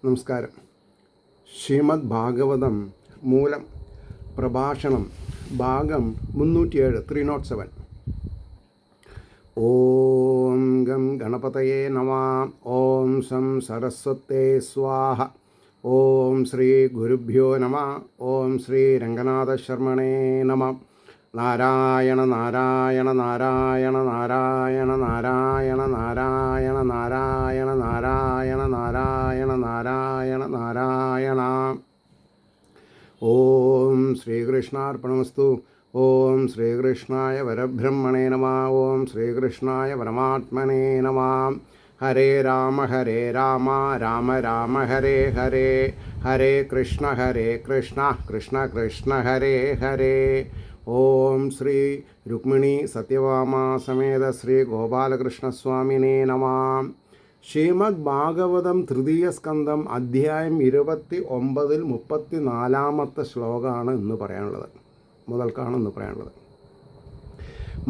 നമസ്കാരം. ശ്രീമദ് ഭാഗവതം മൂലം പ്രഭാഷണം ഭാഗം 307 307. ഓം ഗം ഗണപതയേ നമഃ. ഓം സം സരസ്വതേ സ്വാഹ. ഓം ശ്രീ ഗുരുഭ്യോ നമഃ. ഓം ശ്രീ രംഗനാഥശർമ്മണേ നമഃ. നാരായണ നാരായണ നാരായണ നാരായണ നാരായണ നാരായണ നാരായണ നാരായണ നാരായണ നാരായണ നാരായണ. ഓം ശ്രീകൃഷ്ണാർപ്പണമസ്തു. ഓം ശ്രീകൃഷ്ണായ പരബ്രഹ്മണേ നമഃ. ഓം ശ്രീകൃഷ്ണായ പരമാത്മനേ നമഃ. ഹരേ രാമ രാമ രാമ ഹരേ ഹരേ. ഹരേ കൃഷ്ണ കൃഷ്ണ കൃഷ്ണ ഹരേ ഹരേ. ഓം ശ്രീ രുക്മിണി സത്യഭാമ സമേത ശ്രീ ഗോപാലകൃഷ്ണസ്വാമിനേ നമഃ. ശ്രീമദ് ഭാഗവതം തൃതീയ സ്കന്ധം അധ്യായം 29 34 ശ്ലോകമാണ് ഇന്ന് പറയാനുള്ളത്, മുതൽക്കാണ് ഇന്ന് പറയാനുള്ളത്.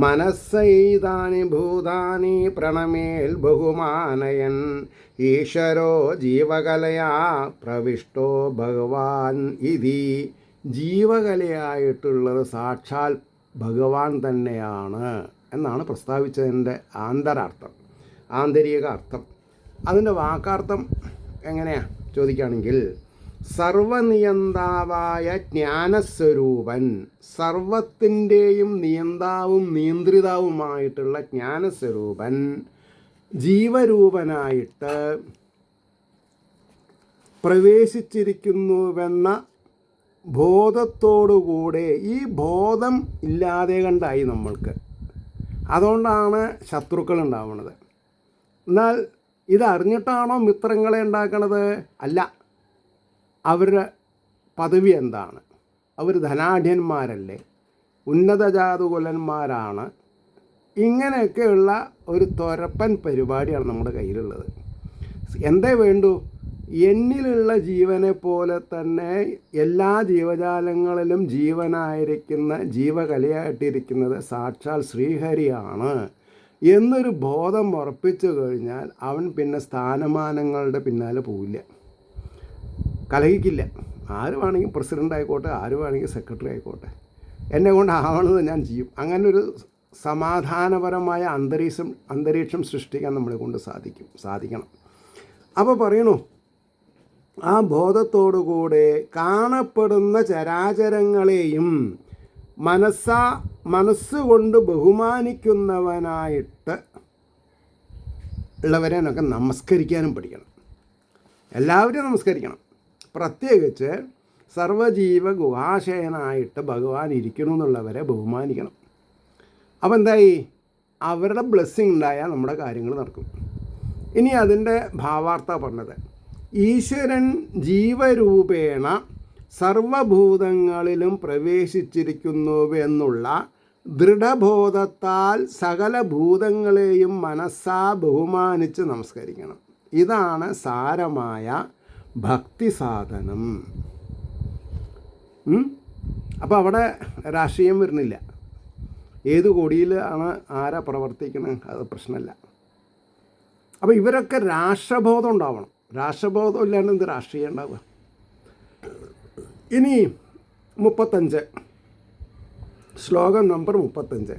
മനസ്സൈതാനി ഭൂതാനി പ്രണമേൽ ബഹുമാനയൻ ഈശ്വരോ ജീവകലയാ പ്രവിഷ്ടോ ഭഗവാൻ ഇതി. ജീവകലയായിട്ടുള്ളത് സാക്ഷാൽ ഭഗവാൻ തന്നെയാണ് എന്നാണ് പ്രസ്താവിച്ചതിൻ്റെ ആന്തരിക അർത്ഥം. അതിൻ്റെ വാക്കാർത്ഥം എങ്ങനെയാണ് ചോദിക്കുകയാണെങ്കിൽ, സർവനിയന്താവായ ജ്ഞാനസ്വരൂപൻ, സർവത്തിൻ്റെയും നിയന്താവും നിയന്ത്രിതാവുമായിട്ടുള്ള ജ്ഞാനസ്വരൂപൻ ജീവരൂപനായിട്ട് പ്രവേശിച്ചിരിക്കുന്നുവെന്ന ബോധത്തോടുകൂടെ, ഈ ബോധം ഇല്ലാതെ കണ്ടായി നമ്മൾക്ക്, അതുകൊണ്ടാണ് ശത്രുക്കൾ ഉണ്ടാവുന്നത്. എന്നാൽ ഇതറിഞ്ഞിട്ടാണോ മിത്രങ്ങളെ ഉണ്ടാക്കണത്? അല്ല. അവരുടെ പദവി എന്താണ്? അവർ ധനാഢ്യന്മാരല്ലേ, ഉന്നതജാതുകുലന്മാരാണ്. ഇങ്ങനെയൊക്കെയുള്ള ഒരു തൊരപ്പൻ പരിപാടിയാണ് നമ്മുടെ കയ്യിലുള്ളത്. എന്തേ വേണ്ടു? എന്നിലുള്ള ജീവനെ പോലെ തന്നെ എല്ലാ ജീവജാലങ്ങളിലും ജീവനായിരിക്കുന്ന, ജീവകലയായിട്ടിരിക്കുന്നത് സാക്ഷാൽ ശ്രീഹരിയാണ് എന്നൊരു ബോധം ഉറപ്പിച്ചു കഴിഞ്ഞാൽ അവൻ പിന്നെ സ്ഥാനമാനങ്ങളുടെ പിന്നാലെ പോവില്ല, കലഹിക്കില്ല. ആര് വേണമെങ്കിൽ പ്രസിഡൻ്റ് ആയിക്കോട്ടെ, ആര് വേണമെങ്കിൽ സെക്രട്ടറി ആയിക്കോട്ടെ, എന്നെ കൊണ്ട് ആവണത് ഞാൻ ചെയ്യും. അങ്ങനെ ഒരു സമാധാനപരമായ അന്തരീക്ഷം സൃഷ്ടിക്കാൻ നമ്മളെ കൊണ്ട് സാധിക്കണം. അപ്പോൾ പറയണു, ആ ബോധത്തോടുകൂടെ കാണപ്പെടുന്ന ചരാചരങ്ങളെയും മനസ്സുകൊണ്ട് ബഹുമാനിക്കുന്നവനായിട്ട് ഉള്ളവരെയൊക്കെ നമസ്കരിക്കാനും പഠിക്കണം. എല്ലാവരും നമസ്കരിക്കണം. പ്രത്യേകിച്ച് സർവജീവ ഗുഹാശയനായിട്ട് ഭഗവാൻ ഇരിക്കണം എന്നുള്ളവരെ ബഹുമാനിക്കണം. അപ്പോൾ എന്തായി? അവരുടെ ബ്ലെസ്സിങ് ഉണ്ടായാൽ നമ്മുടെ കാര്യങ്ങൾ നടക്കും. ഇനി അതിൻ്റെ ഭാവാർത്ഥ പറഞ്ഞത്, ഈശ്വരൻ ജീവരൂപേണ സർവഭൂതങ്ങളിലും പ്രവേശിച്ചിരിക്കുന്നുവെന്നുള്ള ദൃഢബോധത്താൽ സകല ഭൂതങ്ങളെയും മനസ്സാ ബഹുമാനിച്ച് നമസ്കരിക്കണം. ഇതാണ് സാരമായ ഭക്തി സാധനം. അപ്പോൾ അവിടെ രാഷ്ട്രീയം വരുന്നില്ല. ഏത് കൊടിയിൽ ആണ് ആരാ പ്രവർത്തിക്കുന്നത് അത് പ്രശ്നമല്ല. അപ്പോൾ ഇവരൊക്കെ രാഷ്ട്രബോധം ഉണ്ടാവണം. രാഷ്ട്രബോധം ഇല്ലാണ്ട് എന്ത് രാഷ്ട്രീയം ഉണ്ടാവുക? ഇനി 35 ശ്ലോകം നമ്പർ 35.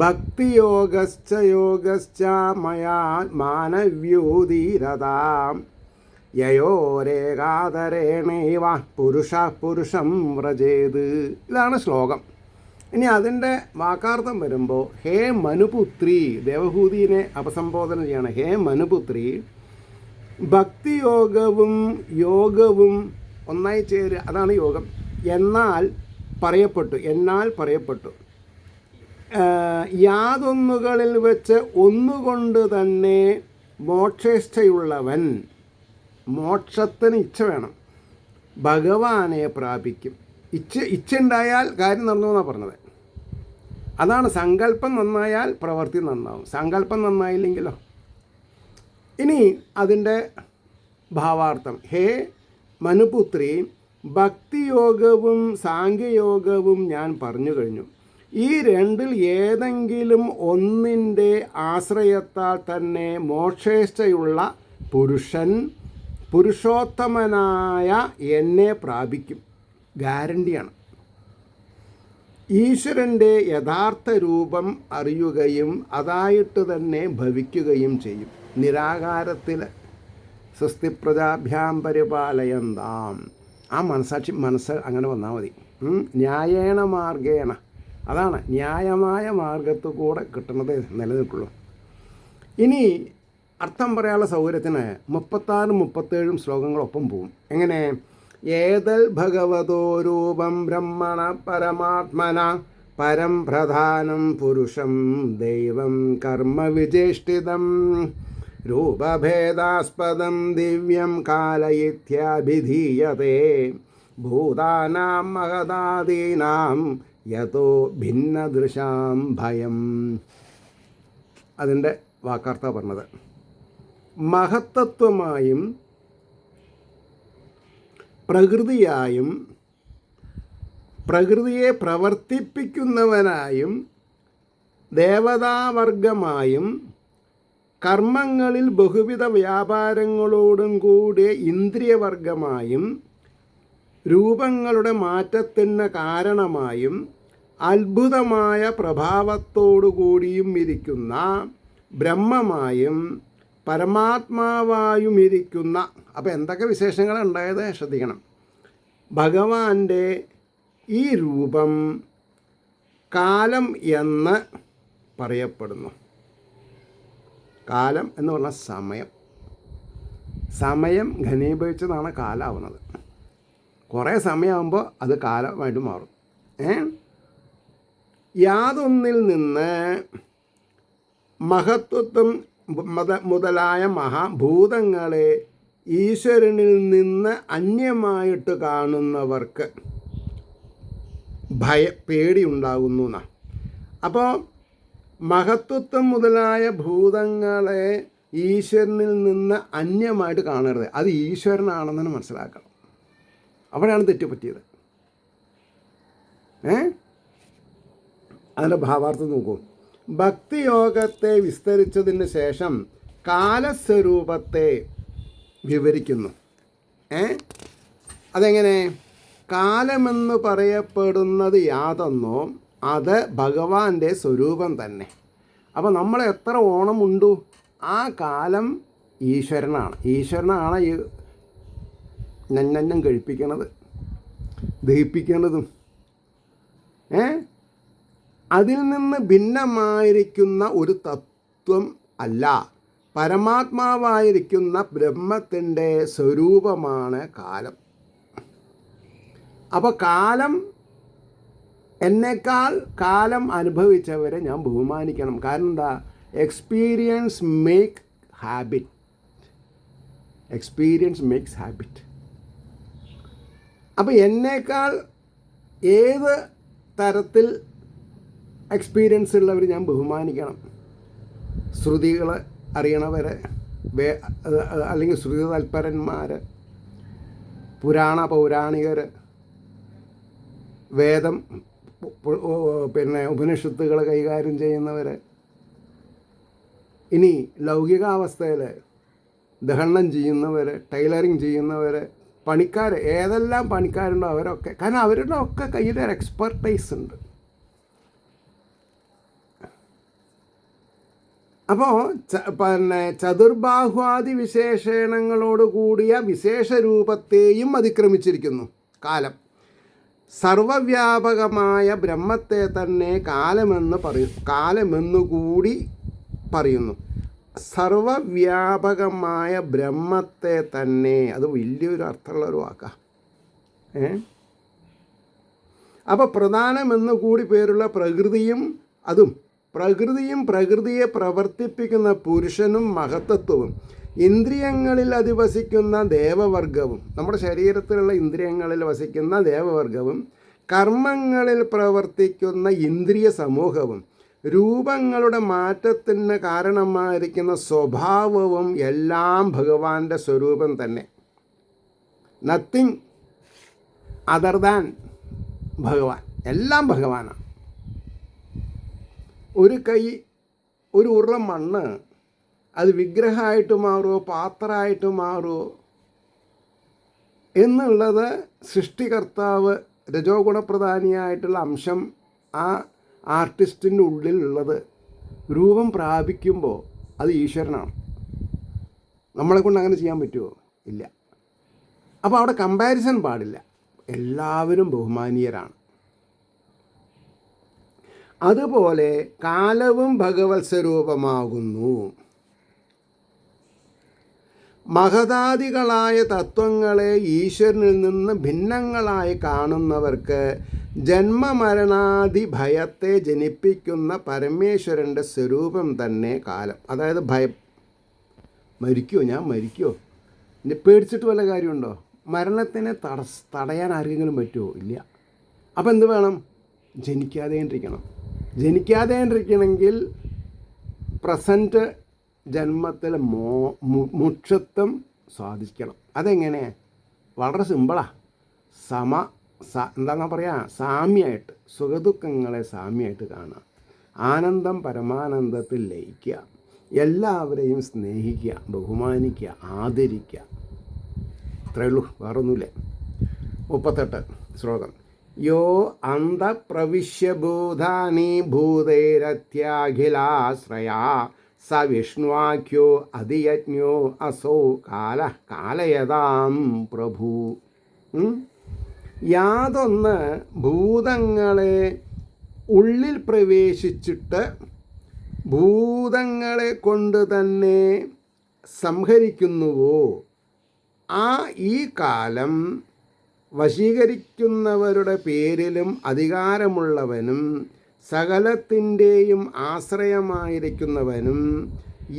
ഭക്തിയോഗശ്ച മയാ മാനവ്യോധീരതാം യയോരേകാതരേണൈവ പുരുഷം വ്രജേത്. ഇതാണ് ശ്ലോകം. ഇനി അതിൻ്റെ വാക്കാർത്ഥം വരുമ്പോൾ, ഹേ മനുപുത്രി, ദേവഹൂതിനെ അഭിസംബോധന ചെയ്യണം. ഹേ മനുപുത്രി, ഭക്തിയോഗവും യോഗവും ഒന്നായി ചേരുക, അതാണ് യോഗം. എന്നാൽ പറയപ്പെട്ടു യാതൊന്നുകളിൽ വെച്ച് ഒന്നുകൊണ്ട് തന്നെ മോക്ഷേച്ഛയുള്ളവൻ, മോക്ഷത്തിന് ഇച്ഛ വേണം, ഭഗവാനെ പ്രാപിക്കും. ഇച്ഛ ഉണ്ടായാൽ കാര്യം നടന്നു എന്നാണ് പറഞ്ഞത്. അതാണ് സങ്കല്പം നന്നായാൽ പ്രവൃത്തി നന്നാവും. സങ്കല്പം നന്നായില്ലെങ്കിലോ? ഇനി അതിൻ്റെ ഭാവാർത്ഥം, ഹേ മനുപുത്രി, ഭക്തിയോഗവും സാംഖ്യയോഗവും ഞാൻ പറഞ്ഞു കഴിഞ്ഞു. ഈ രണ്ടിൽ ഏതെങ്കിലും ഒന്നിൻ്റെ ആശ്രയത്താൽ തന്നെ മോക്ഷേച്ഛയുള്ള പുരുഷൻ പുരുഷോത്തമനായ എന്നെ പ്രാപിക്കും. ഗ്യാരണ്ടിയാണ്. ഈശ്വരൻ്റെ യഥാർത്ഥ രൂപം അറിയുകയും അതായിട്ട് തന്നെ ഭവിക്കുകയും ചെയ്യും. നിരാകാരത്തിൽ സ്വസ്തി പ്രജാഭ്യാം പരിപാലയന്താം. ആ മനസ്സ് അങ്ങനെ വന്നാൽ മതി. ന്യായേണ മാർഗേണ, അതാണ് ന്യായമായ മാർഗത്തു കൂടെ കിട്ടുന്നത് നിലനിൽക്കുള്ളൂ. ഇനി അർത്ഥം പറയാനുള്ള സൗകര്യത്തിന് 36 37 ശ്ലോകങ്ങളൊപ്പം പോവും. എങ്ങനെ? ഏതൽ ഭഗവതോ രൂപം ബ്രഹ്മണ പരമാത്മന പരം പ്രധാനം പുരുഷം ദൈവം കർമ്മ വിചേഷ്ടിതം രൂപഭേദാസ്പദം ദിവ്യം കാലയിത്യാഭിധീയതേ ഭൂതാനാം മഹദാദീനാം യതോ ഭിന്നദൃശാം ഭയം. അതിൻ്റെ വാക്കാർത്ഥ പറഞ്ഞത് മഹത്തത്വമായും പ്രകൃതിയായും പ്രകൃതിയെ പ്രവർത്തിപ്പിക്കുന്നവനായും ദേവതാവർഗമായും കർമ്മങ്ങളിൽ ബഹുവിധ വ്യാപാരങ്ങളോടും കൂടിയ ഇന്ദ്രിയവർഗമായും രൂപങ്ങളുടെ മാറ്റത്തിന് കാരണമായും അത്ഭുതമായ പ്രഭാവത്തോടു കൂടിയും ഇരിക്കുന്ന ബ്രഹ്മമായും പരമാത്മാവായും ഇരിക്കുന്ന. അപ്പോൾ എന്തൊക്കെ വിശേഷങ്ങളാണ് ഉണ്ടായത് ശ്രദ്ധിക്കണം. ഭഗവാന്റെ ഈ രൂപം കാലം എന്ന് പറയപ്പെടുന്നു. കാലം എന്ന് പറഞ്ഞാൽ സമയം ഘനീഭവിച്ചതാണ് കാലമാവുന്നത്. കുറേ സമയമാകുമ്പോൾ അത് കാലമായിട്ട് മാറും. യാതൊന്നിൽ നിന്ന് മഹത്വത്വം മുതലായ മഹാഭൂതങ്ങളെ ഈശ്വരനിൽ നിന്ന് അന്യമായിട്ട് കാണുന്നവർക്ക് പേടിയുണ്ടാകുന്നു എന്നാണ്. അപ്പോൾ മഹത്വത്വം മുതലായ ഭൂതങ്ങളെ ഈശ്വരനിൽ നിന്ന് അന്യമായിട്ട് കാണരുത്. അത് ഈശ്വരനാണെന്ന് മനസ്സിലാക്കണം. അവിടെയാണ് തെറ്റുപറ്റിയത്. അതിൻ്റെ ഭാവാർത്ഥം നോക്കൂ. ഭക്തിയോഗത്തെ വിസ്തരിച്ചതിന് ശേഷം കാലസ്വരൂപത്തെ വിവരിക്കുന്നു. അതെങ്ങനെ? കാലമെന്ന് പറയപ്പെടുന്നത് യാതൊന്നോ അത് ഭഗവാന്റെ സ്വരൂപം തന്നെ. അപ്പോൾ നമ്മൾ എത്ര ഓണമുണ്ടു, ആ കാലം ഈശ്വരനാണ് ഈ ഞഞ്ഞം കഴിപ്പിക്കണത്, ദഹിപ്പിക്കണതും. അതിൽ നിന്ന് ഭിന്നമായിരിക്കുന്ന ഒരു തത്വം അല്ല, പരമാത്മാവായിരിക്കുന്ന ബ്രഹ്മത്തിൻ്റെ സ്വരൂപമാണ് കാലം. അപ്പോൾ കാലം, എന്നേക്കാൾ കാലം അനുഭവിച്ചവരെ ഞാൻ ബഹുമാനിക്കണം. കാരണം എന്താ? Experience make habit. Experience makes habit. അപ്പോൾ എന്നേക്കാൾ ഏത് തരത്തിൽ എക്സ്പീരിയൻസ് ഉള്ളവർ ഞാൻ ബഹുമാനിക്കണം. ശ്രുതികൾ അറിയണവരെ, അല്ലെങ്കിൽ ശ്രുതി തൽപരന്മാർ, പൗരാണികർ, വേദം ഉപനിഷത്തുകൾ കൈകാര്യം ചെയ്യുന്നവർ, ഇനി ലൗകികാവസ്ഥയിൽ ദഹനം ചെയ്യുന്നവർ, ടൈലറിങ് ചെയ്യുന്നവർ, പണിക്കാർ, ഏതെല്ലാം പണിക്കാരുണ്ടോ അവരൊക്കെ. കാരണം അവരുടെ ഒക്കെ കയ്യിൽ ഒരു എക്സ്പെർട്ടൈസ് ഉണ്ട്. അപ്പോൾ ചതുർബാഹ്വാദി വിശേഷണങ്ങളോട് കൂടിയ വിശേഷ രൂപത്തെയും അതിക്രമിച്ചിരിക്കുന്നു കാലം. സർവവ്യാപകമായ ബ്രഹ്മത്തെ തന്നെ കാലമെന്നുകൂടി പറയുന്നു. സർവവ്യാപകമായ ബ്രഹ്മത്തെ തന്നെ, അത് വലിയൊരു അർത്ഥമുള്ളൊരു വാക്കാണ്. അപ്പോൾ പ്രധാനമെന്നു കൂടി പേരുള്ള പ്രകൃതിയും പ്രകൃതിയെ പ്രവർത്തിപ്പിക്കുന്ന പുരുഷനും മഹത്തത്വവും, ഇന്ദ്രിയങ്ങളിൽ അധിവസിക്കുന്ന ദേവവർഗവും, നമ്മുടെ ശരീരത്തിലുള്ള ഇന്ദ്രിയങ്ങളിൽ വസിക്കുന്ന ദേവവർഗവും, കർമ്മങ്ങളിൽ പ്രവർത്തിക്കുന്ന ഇന്ദ്രിയ സമൂഹവും, രൂപങ്ങളുടെ മാറ്റത്തിന് കാരണമായിരിക്കുന്ന സ്വഭാവവും എല്ലാം ഭഗവാന്റെ സ്വരൂപം തന്നെ. നത്തിങ് അതർ ദാൻ ഭഗവാൻ. എല്ലാം ഭഗവാനാണ്. ഒരു ഉരുള മണ്ണ് അത് വിഗ്രഹമായിട്ട് മാറുമോ, പാത്രമായിട്ട് മാറുമോ, എന്നുള്ളത് സൃഷ്ടികർത്താവ് രജോ ഗുണപ്രധാനിയായിട്ടുള്ള അംശം ആ ആർട്ടിസ്റ്റിൻ്റെ ഉള്ളിലുള്ളത് രൂപം പ്രാപിക്കുമ്പോൾ അത് ഈശ്വരനാണ്. നമ്മളെ കൊണ്ട് അങ്ങനെ ചെയ്യാൻ പറ്റുമോ? ഇല്ല. അപ്പോൾ അവിടെ കമ്പാരിസൺ പാടില്ല. എല്ലാവരും ബഹുമാനീയരാണ്. അതുപോലെ കാലവും ഭഗവത് സ്വരൂപമാകുന്നു. മഹതാദികളായ തത്വങ്ങളെ ഈശ്വരനിൽ നിന്ന് ഭിന്നങ്ങളായി കാണുന്നവർക്ക് ജന്മമരണാദി ഭയത്തെ ജനിപ്പിക്കുന്ന പരമേശ്വരൻ്റെ സ്വരൂപം തന്നെ കാലം. അതായത് ഭയം. മരിക്കുമോ, ഞാൻ മരിക്കുമോ, എന്നെ പേടിച്ചിട്ട് വല്ല കാര്യമുണ്ടോ? മരണത്തിനെ തടയാൻ ആർക്കെങ്കിലും പറ്റുമോ? ഇല്ല. അപ്പം എന്ത് വേണം? ജനിക്കാതെയിരിക്കണമെങ്കിൽ പ്രസൻറ്റ് ജന്മത്തിൽ മുക്ഷത്വം സാധിക്കണം. അതെങ്ങനെ? വളരെ സിമ്പിളാണ്. എന്താണെന്നാ പറയുക, സാമ്യമായിട്ട്, സുഖദുഃഖങ്ങളെ സാമ്യമായിട്ട് കാണുക, ആനന്ദം പരമാനന്ദത്തിൽ ലയിക്കുക, എല്ലാവരെയും സ്നേഹിക്കുക, ബഹുമാനിക്കുക, ആദരിക്കുക. അത്രയേ ഉള്ളൂ, വേറൊന്നുമില്ല. 38 ശ്ലോകം. യോ അന്തഃപ്രവിശ്യ ഭൂതാനി ഭൂതൈരത്യാഖിലാശ്രയാ സ വിഷ്ണുവാഖ്യോ അധിയജ്ഞോ അസോ കാലയതാം പ്രഭു. യാതൊന്ന് ഭൂതങ്ങളെ ഉള്ളിൽ പ്രവേശിച്ചിട്ട് ഭൂതങ്ങളെ കൊണ്ട് തന്നെ സംഹരിക്കുന്നുവോ ഈ കാലം വശീകരിക്കുന്നവരുടെ പേരിലും അധികാരമുള്ളവനും സകലത്തിൻ്റെയും ആശ്രയമായിരിക്കുന്നവനും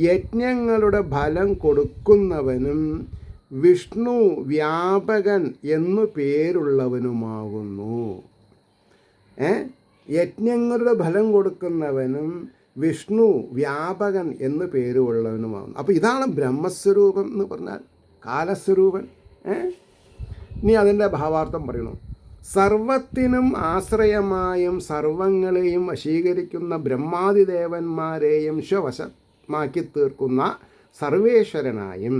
യജ്ഞങ്ങളുടെ ഫലം കൊടുക്കുന്നവനും വിഷ്ണു വ്യാപകൻ എന്നു പേരുള്ളവനുമാകുന്നു. യജ്ഞങ്ങളുടെ ഫലം കൊടുക്കുന്നവനും വിഷ്ണു വ്യാപകൻ എന്ന് പേരുള്ളവനുമാകുന്നു. അപ്പോൾ ഇതാണ് ബ്രഹ്മസ്വരൂപം എന്ന് പറഞ്ഞാൽ, കാലസ്വരൂപൻ. ഇനി അതിൻ്റെ ഭാവാർത്ഥം പറയണു. സർവത്തിനും ആശ്രയമായും സർവങ്ങളെയും വശീകരിക്കുന്ന ബ്രഹ്മാദിദേവന്മാരെയും സ്വവശമാക്കി തീർക്കുന്ന സർവേശ്വരനായും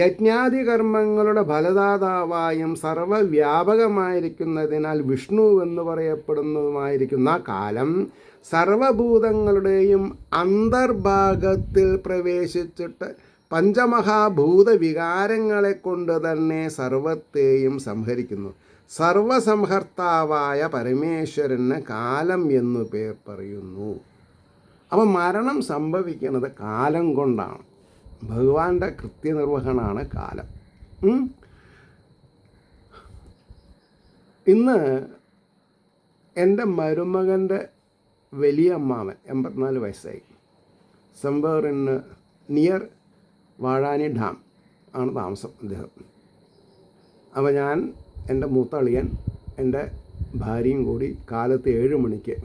യജ്ഞാദി കർമ്മങ്ങളുടെ ഫലദാതാവായും സർവവ്യാപകമായിരിക്കുന്നതിനാൽ വിഷ്ണു എന്ന് പറയപ്പെടുന്നതുമായിരിക്കുന്ന കാലം സർവഭൂതങ്ങളുടെയും അന്തർഭാഗത്തിൽ പ്രവേശിച്ചിട്ട് പഞ്ചമഹാഭൂത വികാരങ്ങളെ കൊണ്ട് തന്നെ സർവത്തെയും സംഹരിക്കുന്നു. സർവസംഹർത്താവായ പരമേശ്വരന് കാലം എന്നു പേർ പറയുന്നു. അപ്പം മരണം സംഭവിക്കുന്നത് കാലം കൊണ്ടാണ്. ഭഗവാന്റെ കൃത്യനിർവഹണമാണ് കാലം. ഇന്ന് എൻ്റെ മരുമകൻ്റെ വലിയ അമ്മാവൻ 84 വയസ്സായി. Somewhere in near Vazhani dam ആണ് താമസം അദ്ദേഹം. അപ്പോൾ ഞാൻ, എൻ്റെ മൂത്ത അളിയൻ, എൻ്റെ ഭാര്യയും കൂടി കാലത്ത് 7 മണിക്ക്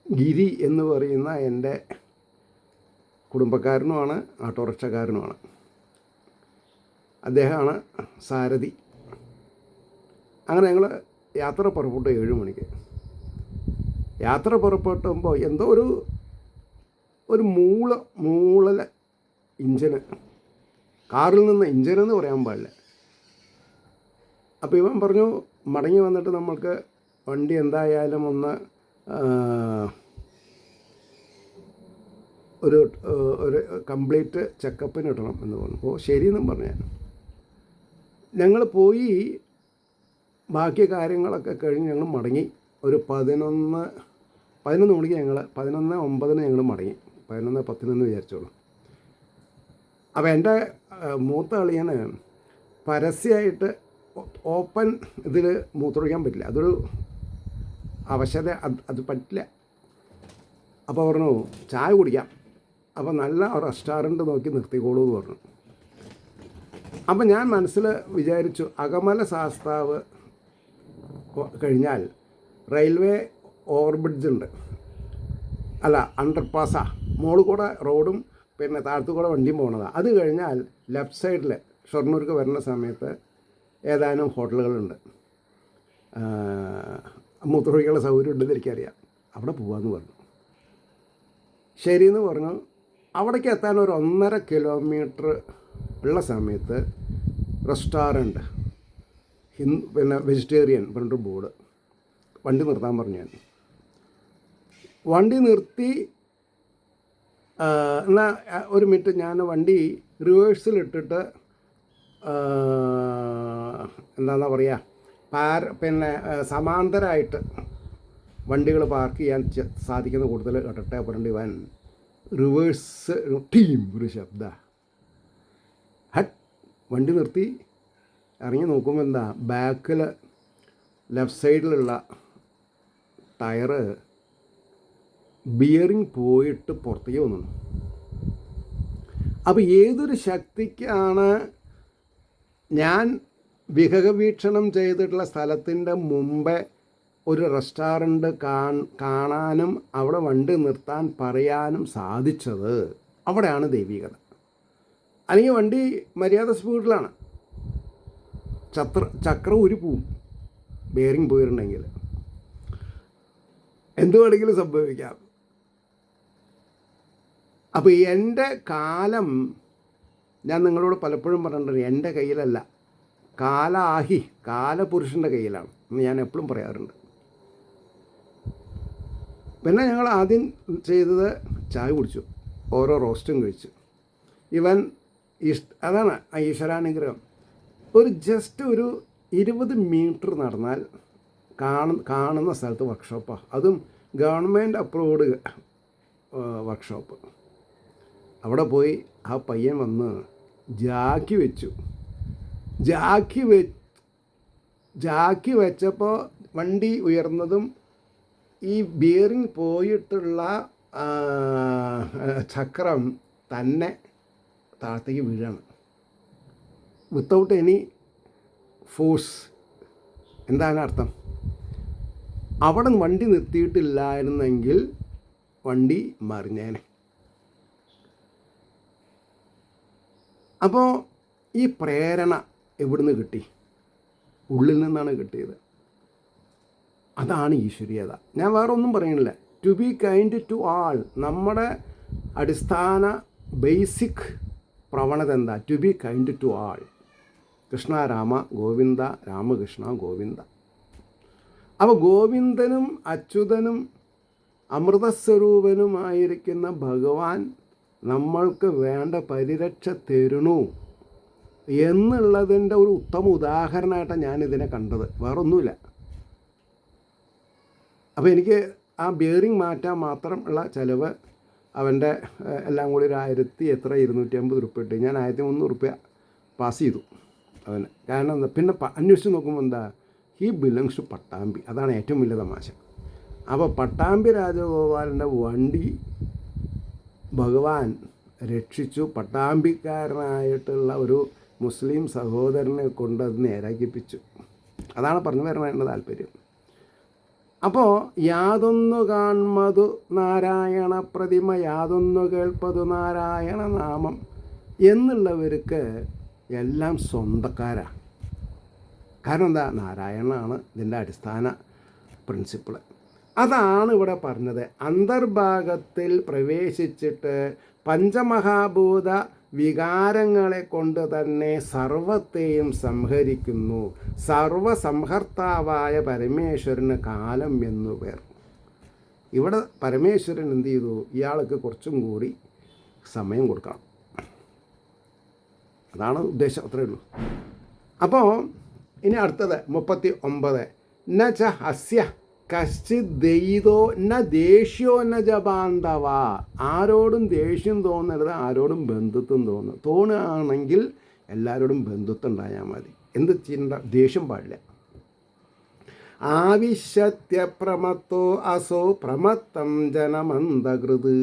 ഗിരി എന്ന് പറയുന്ന എൻ്റെ കുടുംബക്കാരനുമാണ്, ഓട്ടോറിക്ഷക്കാരനുമാണ്. അദ്ദേഹമാണ് സാരഥി. അങ്ങനെ ഞങ്ങൾ യാത്ര പുറപ്പെട്ടു 7 മണിക്ക്. യാത്ര പുറപ്പെട്ടുമ്പോൾ എന്തോ ഒരു മൂളൽ ഇഞ്ചിന്, കാറിൽ നിന്ന് ഇഞ്ചിനെന്ന് പറയാൻ പാടില്ല. അപ്പോൾ ഇവൻ പറഞ്ഞു മടങ്ങി വന്നിട്ട് നമ്മൾക്ക് വണ്ടി എന്തായാലും ഒന്ന് ഒരു കംപ്ലീറ്റ് ചെക്കപ്പിന് ഇടണം എന്ന് പറഞ്ഞു. ഓ ശരിയെന്നും പറഞ്ഞു. ഞങ്ങൾ പോയി ബാക്കി കാര്യങ്ങളൊക്കെ കഴിഞ്ഞ് ഞങ്ങൾ മടങ്ങി. ഒരു 11 മണിക്ക് ഞങ്ങൾ 11:09 ഞങ്ങൾ മടങ്ങി. 11:10 വിചാരിച്ചോളൂ. അപ്പോൾ എൻ്റെ മൂത്ത അളിയന് പരസ്യമായിട്ട് ഓപ്പൻ ഇതിൽ മൂത്രമൊഴിക്കാൻ പറ്റില്ല. അതൊരു അവശത, അത് പറ്റില്ല. അപ്പോൾ പറഞ്ഞു ചായ കുടിക്കാം, അപ്പോൾ നല്ല റെസ്റ്റോറൻറ്റ് നോക്കി നിർത്തിക്കോളൂ എന്ന് പറഞ്ഞു. അപ്പം ഞാൻ മനസ്സിൽ വിചാരിച്ചു, അകമല ശാസ്താവ് കഴിഞ്ഞാൽ റെയിൽവേ ഓവർബ്രിഡ്ജ് ഉണ്ട്, അല്ല അണ്ടർപാസാ, മുകളിൽ കൂടെ റോഡും പിന്നെ താഴത്തു കൂടെ വണ്ടിയും പോകണതാണ്. അത് കഴിഞ്ഞാൽ ലെഫ്റ്റ് സൈഡിൽ ഷൊർണൂർക്ക് വരുന്ന സമയത്ത് ഏതാനും ഹോട്ടലുകളുണ്ട്, മൂത്രമൊഴിക്കാനുള്ള സൗകര്യം ഉണ്ടെന്ന് എനിക്കറിയാം, അവിടെ പോകാമെന്ന് പറഞ്ഞു. ശരിയെന്ന് പറഞ്ഞു. അവിടേക്ക് എത്താൻ ഒരു 1.5 കിലോമീറ്റർ ഉള്ള സമയത്ത് റെസ്റ്റോറൻറ്റ് പിന്നെ വെജിറ്റേറിയൻ പറഞ്ഞിട്ട് ബോർഡ്. വണ്ടി നിർത്താൻ പറഞ്ഞു ഞാൻ. വണ്ടി നിർത്തി. എന്നാൽ ഒരു മിനിറ്റ്, ഞാൻ വണ്ടി റിവേഴ്സിലിട്ടിട്ട് എന്താണെന്നാ പറയുക, പിന്നെ സമാന്തരമായിട്ട് വണ്ടികൾ പാർക്ക് ചെയ്യാൻ സാധിക്കുന്ന കൂടുതൽ ഇടട്ടെ പറഞ്ഞിട്ട് ഇവൻ റിവേഴ്സ് ടീം ഒരു ശബ്ദ ഹട്ട് വണ്ടി നിർത്തി. ഇറങ്ങി നോക്കുമ്പോൾ എന്താ, ബാക്കിൽ ലെഫ്റ്റ് സൈഡിലുള്ള ടയറ് ബിയറിങ് പോയിട്ട് പുറത്തേക്ക് വന്നു. അപ്പോൾ ഏതൊരു ശക്തിക്കാണ് ഞാൻ വിഹഗവീക്ഷണം ചെയ്തിട്ടുള്ള സ്ഥലത്തിൻ്റെ മുമ്പേ ഒരു റെസ്റ്റോറൻറ്റ് കാണാനും അവിടെ വണ്ടി നിർത്താൻ പറയാനും സാധിച്ചത്, അവിടെയാണ് ദൈവികത. അല്ലെങ്കിൽ വണ്ടി മര്യാദ സ്പീഡിലാണ്, ചക്രം ഉരി പോവും, ബെയറിങ് പോയിട്ടുണ്ടെങ്കിൽ എന്തു വേണമെങ്കിലും സംഭവിക്കാം. അപ്പോൾ എൻ്റെ കാലം ഞാൻ നിങ്ങളോട് പലപ്പോഴും പറഞ്ഞിട്ടുണ്ട്, എൻ്റെ കയ്യിലല്ല, കാലപുരുഷൻ്റെ കയ്യിലാണ് എന്ന് ഞാൻ എപ്പോഴും പറയാറുണ്ട്. പിന്നെ ഞങ്ങൾ ആദ്യം ചെയ്തത് ചായ കുടിച്ചു, ഓരോ റോസ്റ്റും കഴിച്ചു. ഇവൻ അതാണ് ഈശ്വരാനുഗ്രഹം. ജസ്റ്റ് ഒരു 20 മീറ്റർ നടന്നാൽ കാണുന്ന സ്ഥലത്ത് വർക്ക്ഷോപ്പാണ്. അതും ഗവൺമെൻറ് അപ്രൂവ്ഡ് വർക്ക്ഷോപ്പ്. അവിടെ പോയി ആ പയ്യൻ വന്ന് ജാക്കി വെച്ചു. ജാക്കി വെച്ചപ്പോൾ വണ്ടി ഉയർന്നതും ഈ ബിയറിങ് പോയിട്ടുള്ള ചക്രം തന്നെ താഴത്തേക്ക് വീഴാണ്, വിത്തൗട്ട് എനി ഫോഴ്സ്. എന്താണ് അർത്ഥം? അവിടെ വണ്ടി നിർത്തിയിട്ടില്ലായിരുന്നെങ്കിൽ വണ്ടി മറിഞ്ഞേനെ. അപ്പോൾ ഈ പ്രേരണ എവിടുന്ന് കിട്ടി? ഉള്ളിൽ നിന്നാണ് കിട്ടിയത്. അതാണ് ഈശ്വരീയത. ഞാൻ വേറെ ഒന്നും പറയണില്ല. To be kind to all. നമ്മുടെ അടിസ്ഥാന ബേസിക് പ്രവണത എന്താ? To be kind to all. Krishna Rama Govinda, Ramakrishna Govinda. അപ്പോൾ ഗോവിന്ദനും അച്യുതനും അമൃതസ്വരൂപനുമായിരിക്കുന്ന ഭഗവാൻ നമ്മൾക്ക് വേണ്ട പരിരക്ഷ തരുന്നു എന്നുള്ളതിൻ്റെ ഒരു ഉത്തമ ഉദാഹരണമായിട്ടാണ് ഞാനിതിനെ കണ്ടത്, വേറൊന്നുമില്ല. അപ്പോൾ എനിക്ക് ആ ബിയറിങ് മാറ്റാൻ മാത്രം ഉള്ള ചിലവ് അവൻ്റെ എല്ലാം കൂടി ഒരു 250 റുപ്യ ഇട്ട് ഞാൻ 1300 റുപ്യ പാസ് ചെയ്തു അവന്. കാരണം എന്താ, പിന്നെ അന്വേഷിച്ച് നോക്കുമ്പോൾ എന്താ, ഹി ബിലോങ്സ് ടു പട്ടാമ്പി. അതാണ് ഏറ്റവും വലിയ തമാശ. അപ്പോൾ പട്ടാമ്പി രാജഗോപാലിൻ്റെ വണ്ടി ഭഗവാൻ രക്ഷിച്ചു. പട്ടാമ്പിക്കാരനായിട്ടുള്ള ഒരു മുസ്ലിം സഹോദരനെ കൊണ്ട് അത് നേരാക്കിപ്പിച്ചു. അതാണ് പറഞ്ഞു വരണം എൻ്റെ താല്പര്യം. അപ്പോൾ യാതൊന്നു കാൺമതു നാരായണ പ്രതിമ, യാതൊന്നു കേൾപ്പതു നാരായണ നാമം എന്നുള്ളവർക്ക് എല്ലാം സ്വന്തക്കാരാണ്. കാരണം എന്താ, നാരായണനാണ് ഇതിൻ്റെ അടിസ്ഥാന പ്രിൻസിപ്പിൾ. അതാണ് ഇവിടെ പറഞ്ഞത്. അന്തർഭാഗത്തിൽ പ്രവേശിച്ചിട്ട് പഞ്ചമഹാഭൂത വികാരങ്ങളെ കൊണ്ട് തന്നെ സർവത്തെയും സംഹരിക്കുന്നു. സർവസംഹർത്താവായ പരമേശ്വരന് കാലം എന്നു പേർ. ഇവിടെ പരമേശ്വരൻ എന്ത് ചെയ്തു? ഇയാൾക്ക് കുറച്ചും കൂടി സമയം കൊടുക്കണം. അതാണ് ഉദ്ദേശം, അത്രയേ ഉള്ളൂ. അപ്പോൾ ഇനി അടുത്തത് 39. ന ച ഹസ്യ കശ്ചിത് ദയിതോ ന ദേഷ്യോ ന ജപാന്തവ. ആരോടും ദേഷ്യം തോന്നരുത്, ആരോടും ബന്ധുത്വം തോന്നുകയാണെങ്കിൽ എല്ലാവരോടും ബന്ധുത്വം ഉണ്ടായാൽ മതി. എന്ത് ചെയ്യണ്ട, ദേഷ്യം പാടില്ല. ആവിശത്യ പ്രമത്തോ അസോ പ്രമത്തം ജനമന്ദകൃത്.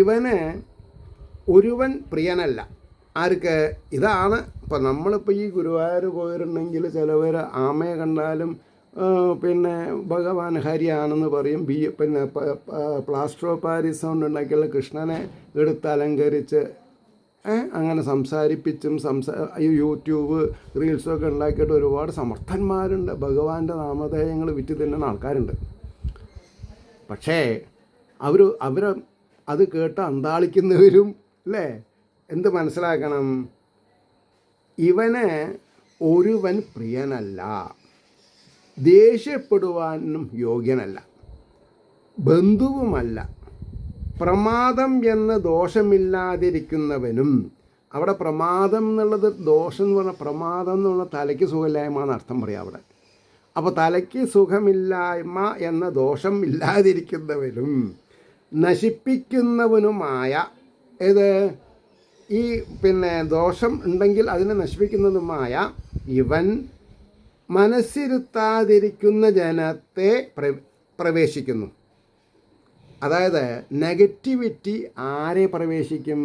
ഇവന് ഒരുവൻ പ്രിയനല്ല. ആർക്ക്? ഇതാണ് ഇപ്പോൾ നമ്മളിപ്പോൾ ഈ ഗുരുവായൂർ പോയിട്ടുണ്ടെങ്കിൽ ചിലവർ ആമയെ കണ്ടാലും പിന്നെ ഭഗവാൻ ഹരിയാണെന്ന് പറയും. പിന്നെ പ്ലാസ്റ്റർ ഓഫ് പാരീസ് കൊണ്ട് ഉണ്ടാക്കിയുള്ള കൃഷ്ണനെ എടുത്ത് അലങ്കരിച്ച് അങ്ങനെ സംസാരിപ്പിച്ചും യൂട്യൂബ് റീൽസൊക്കെ ഉണ്ടാക്കിയിട്ട് ഒരുപാട് സമർത്ഥന്മാരുണ്ട്. ഭഗവാന്റെ നാമധേയങ്ങൾ വിറ്റ് തിന്നുന്ന ആൾക്കാരുണ്ട്. പക്ഷേ അവരെ അത് കേട്ട് അന്താളിക്കുന്നവരും അല്ലേ എന്ത് മനസ്സിലാക്കണം? ഇവന് ഒരുവൻ പ്രിയനല്ല, ദേഷ്യപ്പെടുവാനും യോഗ്യനല്ല, ബന്ധുവുമല്ല, പ്രമാദം എന്ന ദോഷമില്ലാതിരിക്കുന്നവനും. അവിടെ പ്രമാദം എന്നുള്ളത് ദോഷം എന്ന് പറഞ്ഞാൽ പ്രമാദം എന്ന് പറഞ്ഞാൽ തലയ്ക്ക് സുഖമില്ലായ്മ എന്ന് അർത്ഥം പറയാം അവിടെ. അപ്പോൾ തലയ്ക്ക് സുഖമില്ലായ്മ എന്ന ദോഷം ഇല്ലാതിരിക്കുന്നവനും നശിപ്പിക്കുന്നവനുമായ ഏത് ഈ ദോഷം ഉണ്ടെങ്കിൽ അതിനെ നശിപ്പിക്കുന്നതുമായ ഇവൻ മനസ്സിരുത്താതിരിക്കുന്ന ജനത്തെ പ്രവേശിക്കുന്നു. അതായത് നെഗറ്റിവിറ്റി ആരെ പ്രവേശിക്കും?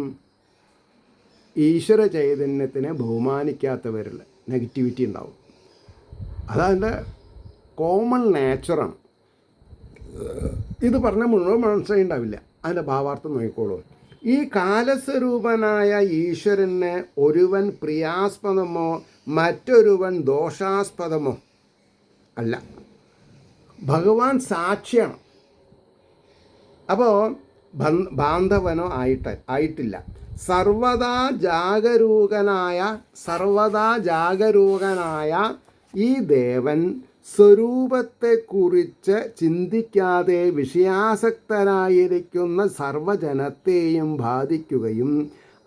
ഈശ്വര ചൈതന്യത്തിനെ ബഹുമാനിക്കാത്തവരിൽ നെഗറ്റിവിറ്റി ഉണ്ടാവും. അതതിൻ്റെ കോമൺ നേച്ചറാണ്. ഇത് പറഞ്ഞാൽ മുഴുവൻ മനസ്സിലായി ഉണ്ടാവില്ല. അതിൻ്റെ ഭാവാർത്ഥം നോക്കിക്കോളൂ. ഈ കാലസ്വരൂപനായ ഈശ്വരന് ഒരുവൻ പ്രിയാസ്പദമോ മറ്റൊരുവൻ ദോഷാസ്പദമോ അല്ല. ഭഗവാൻ സാക്ഷിയാണ്. അപ്പോൾ ബാന്ധവനോ ആയിട്ടില്ല. സർവദാ ജാഗരൂകനായ ഈ ദേവൻ സ്വരൂപത്തെക്കുറിച്ച് ചിന്തിക്കാതെ വിഷയാസക്തരായിരിക്കുന്ന സർവജനത്തെയും ബാധിക്കുകയും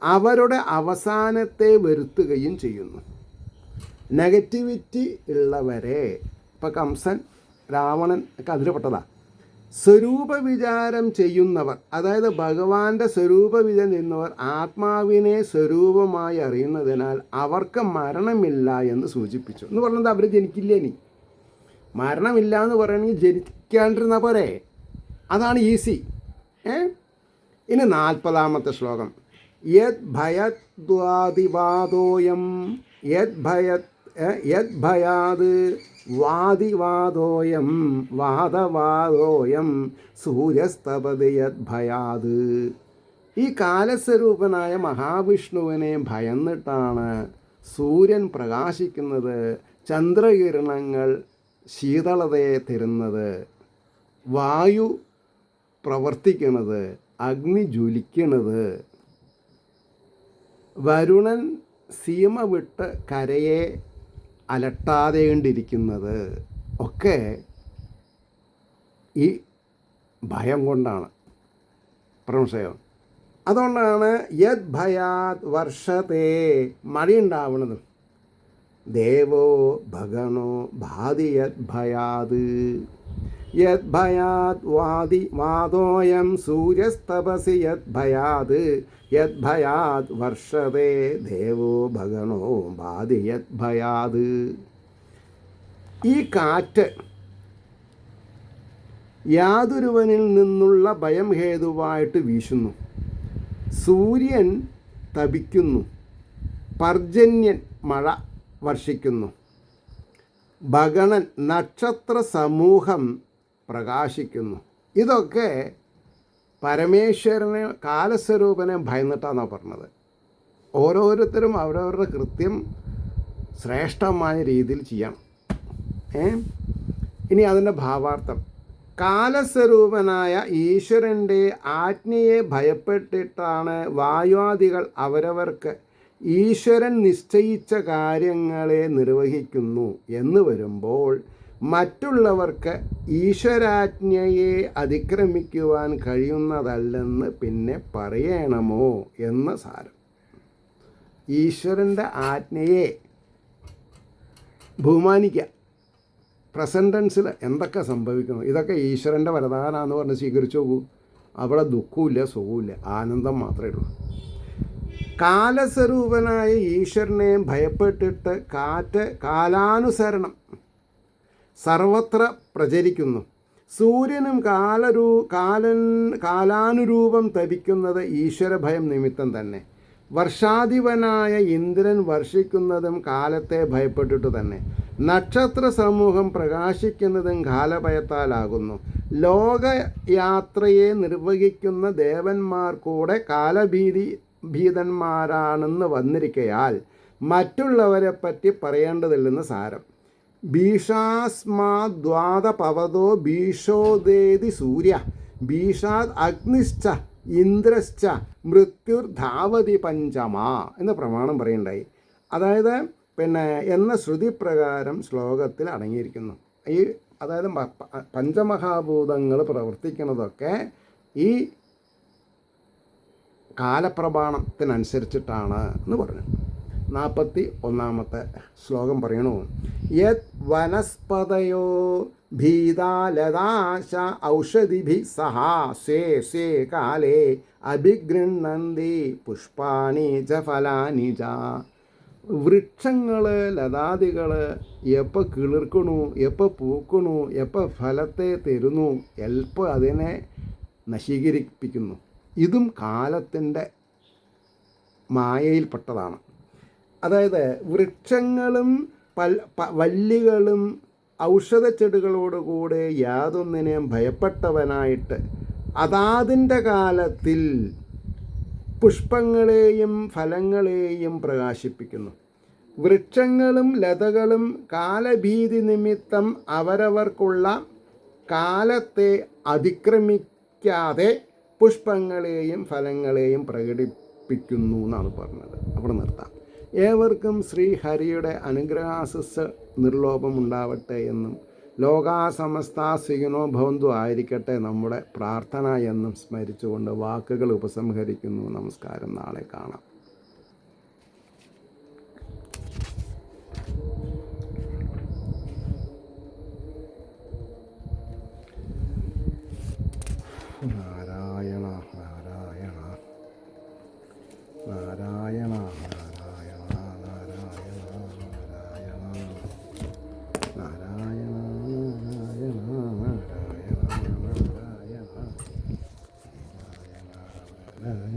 അവരുടെ അവസാനത്തെ വരുത്തുകയും ചെയ്യുന്നു. നെഗറ്റിവിറ്റി ഉള്ളവരെ, ഇപ്പം കംസൻ, രാവണൻ ഒക്കെ അതിൽപ്പെട്ടതാണ്. സ്വരൂപവിചാരം ചെയ്യുന്നവർ, അതായത് ഭഗവാന്റെ സ്വരൂപവിചാരം ചെയ്യുന്നവർ ആത്മാവിനെ സ്വരൂപമായി അറിയുന്നതിനാൽ അവർക്ക് മരണമില്ല എന്ന് സൂചിപ്പിച്ചു. എന്ന് പറഞ്ഞത് അവർ ജനിക്കില്ലേ? ഇനി മരണമില്ല എന്ന് പറയണമെങ്കിൽ ജനിക്കാണ്ടിരുന്ന പോരെ. അതാണ് ഈസി. ഇനി 40-ാമത്തെ ശ്ലോകം. യത് ഭയദ്വാദിവാദോയം യത് ഭയാത് വാദിവാദോയം വാദവാദോയം സൂര്യസ്തപതി യത് ഭയാത്. ഈ കാലസ്വരൂപനായ മഹാവിഷ്ണുവിനെ ഭയന്നിട്ടാണ് സൂര്യൻ പ്രകാശിക്കുന്നത്, ചന്ദ്രകിരണങ്ങൾ ശീതളതയെ തരുന്നത്, വായു പ്രവർത്തിക്കുന്നത്, അഗ്നി ജ്വലിക്കുന്നത്, വരുണൻ സീമ വിട്ട് കരയെ അലട്ടാതെകൊണ്ടിരിക്കുന്നത് ഒക്കെ ഈ ഭയം കൊണ്ടാണ്. പ്രംശയം. അതുകൊണ്ടാണ് യത് ഭയാത് വർഷത്തെ മഴയുണ്ടാവുന്നത്. ദേവോ ഭഗണോ ഭാതി യത് ഭയാത് യത് ഭയാത് വാദോയം സൂര്യസ്തപസി യത് ഭയാത് യത് ഭയാത് വർഷതേ ദേവോ ഭഗണോ ഭാതി യത് ഭയാത്. ഈ കാറ്റ് യാതൊരുവനിൽ നിന്നുള്ള ഭയം ഹേതുവായിട്ട് വീശുന്നു. സൂര്യൻ തപിക്കുന്നു, പർജന്യൻ മഴ വർഷിക്കുന്നു, ഭഗണൻ നക്ഷത്ര സമൂഹം പ്രകാശിക്കുന്നു. ഇതൊക്കെ പരമേശ്വരനെ കാലസ്വരൂപനെ ഭയന്നിട്ടാണെന്നാണ് പറഞ്ഞത്. ഓരോരുത്തരും അവരവരുടെ കൃത്യം ശ്രേഷ്ഠമായ രീതിയിൽ ചെയ്യണം. ഇനി അതിൻ്റെ ഭാവാർത്ഥം. കാലസ്വരൂപനായ ഈശ്വരൻ്റെ ആജ്ഞയെ ഭയപ്പെട്ടിട്ടാണ് വായുവാദികൾ അവരവർക്ക് ഈശ്വരൻ നിശ്ചയിച്ച കാര്യങ്ങളെ നിർവഹിക്കുന്നു എന്ന് വരുമ്പോൾ മറ്റുള്ളവർക്ക് ഈശ്വരാജ്ഞയെ അതിക്രമിക്കുവാൻ കഴിയുന്നതല്ലെന്ന് പിന്നെ പറയണമോ എന്ന് സാരം. ഈശ്വരൻ്റെ ആജ്ഞയെ ബഹുമാനിക്കുക. പ്രസൻറ്റ് ടെൻസിൽ എന്തൊക്കെ സംഭവിക്കുന്നു, ഇതൊക്കെ ഈശ്വരൻ്റെ വരദാനാന്ന് പറഞ്ഞ് സ്വീകരിച്ചു നോക്കൂ. അവിടെ ദുഃഖമില്ല, സുഖമില്ല, ആനന്ദം മാത്രമേ ഉള്ളൂ. കാലസ്വരൂപനായ ഈശ്വരനെ ഭയപ്പെട്ടിട്ട് കാറ്റ് കാലാനുസരണം സർവത്ര പ്രചരിക്കുന്നു. സൂര്യനും കാലാനുരൂപം തപിക്കുന്നത് ഈശ്വരഭയം നിമിത്തം തന്നെ. വർഷാധിപനായ ഇന്ദ്രൻ വർഷിക്കുന്നതും കാലത്തെ ഭയപ്പെട്ടിട്ട് തന്നെ. നക്ഷത്ര സമൂഹം പ്രകാശിക്കുന്നതും കാലഭയത്താലാകുന്നു. ലോകയാത്രയെ നിർവഹിക്കുന്ന ദേവന്മാർ കൂടെ ഭീതന്മാരാണെന്ന് വന്നിരിക്കയാൽ മറ്റുള്ളവരെ പറ്റി പറയേണ്ടതില്ലെന്ന് സാരം. ഭീഷാസ്മാദ്വാദപവതോ ഭീഷോദേതി സൂര്യ ഭീഷാദ് അഗ്നിശ്ച ഇന്ദ്രശ്ച മൃത്യുർധാവതി പഞ്ചമ എന്ന് പ്രമാണം പറയുണ്ടായി. അതായത് എന്ന ശ്രുതി പ്രകാരം ശ്ലോകത്തിൽ അടങ്ങിയിരിക്കുന്നു. അതായത് പഞ്ചമഹാഭൂതങ്ങൾ പ്രവർത്തിക്കുന്നതൊക്കെ ഈ കാലപ്രമാണത്തിനനുസരിച്ചിട്ടാണ് എന്ന് പറഞ്ഞു. 41 ശ്ലോകം പറയണു. യത് വനസ്പതയോ ഭീതാലതാശ ഔഷധിഭി സഹാ സ്വേ സ്വേ കാലേ അഭിഗൃഹന്തി പുഷ്പാണി ച ഫലാനി ച. വൃക്ഷങ്ങൾ, ലതാദികൾ എപ്പോൾ കിളിർക്കണു, എപ്പോൾ പൂക്കണു, എപ്പോൾ ഫലത്തെ തരുന്നു, എപ്പോൾ അതിനെ നശീകരിപ്പിക്കുന്നു. ഇതും കാലത്തിൻ്റെ മായയിൽപ്പെട്ടതാണ്. അതായത് വൃക്ഷങ്ങളും വല്ലികളും ഔഷധച്ചെടികളോടുകൂടെ യാതൊന്നിനെയും ഭയപ്പെട്ടവനായിട്ട് അതാതിൻ്റെ കാലത്തിൽ പുഷ്പങ്ങളെയും ഫലങ്ങളെയും പ്രകാശിപ്പിക്കുന്നു. വൃക്ഷങ്ങളും ലതകളും കാലഭീതി നിമിത്തം അവരവർക്കുള്ള കാലത്തെ അതിക്രമിക്കാതെ പുഷ്പങ്ങളെയും ഫലങ്ങളെയും പ്രകടിപ്പിക്കുന്നു എന്നാണ് പറഞ്ഞത്. അവിടെ നിർത്താം. ഏവർക്കും ശ്രീഹരിയുടെ അനുഗ്രഹാശിസ് നിർലോഭമുണ്ടാവട്ടെ എന്നും ലോകാസമസ്ത സുഖിനോ ഭവന്തു ആയിരിക്കട്ടെ നമ്മുടെ പ്രാർത്ഥന എന്നും സ്മരിച്ചുകൊണ്ട് വാക്കുകൾ ഉപസംഹരിക്കുന്നു. നമസ്കാരം. നാളെ കാണാം.